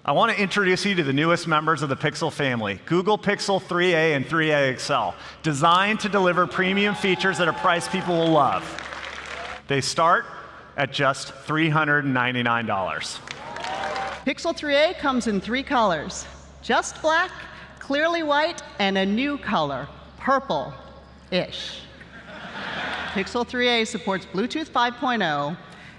I want to introduce you to the newest members of the Pixel family, Google Pixel 3a and 3a XL, designed to deliver premium features at a price people will love. They start at just $399. Pixel 3a comes in 3 colors: just black, clearly white, and a new color, purple-ish. Pixel 3a supports Bluetooth 5.0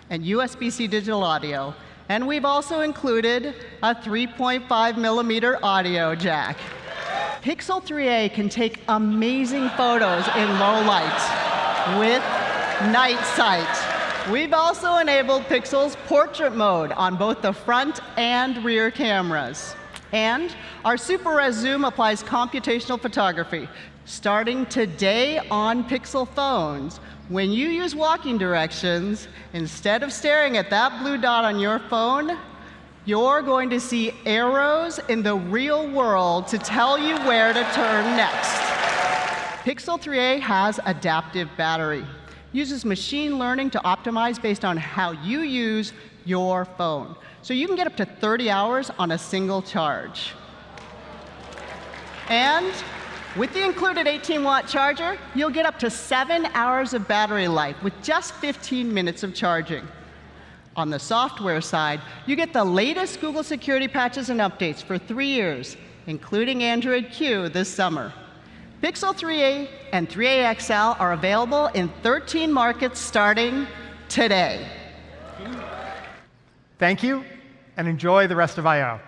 and USB-C digital audio, and we've also included a 3.5mm audio jack. Pixel 3a can take amazing photos in low light with night sight. We've also enabled Pixel's portrait mode on both the front and rear cameras. And our Super Res Zoom applies computational photography. Starting today on Pixel phones, when you use walking directions, instead of staring at that blue dot on your phone, you're going to see arrows in the real world to tell you where to turn next. Pixel 3a has adaptive battery. Uses machine learning to optimize based on how you use your phone. So you can get up to 30 hours on a single charge. And with the included 18-watt charger, you'll get up to 7 hours of battery life with just 15 minutes of charging. On the software side, you get the latest Google security patches and updates for 3 years, including Android Q this summer. Pixel 3a and 3a XL are available in 13 markets starting today. Thank you, and enjoy the rest of I/O.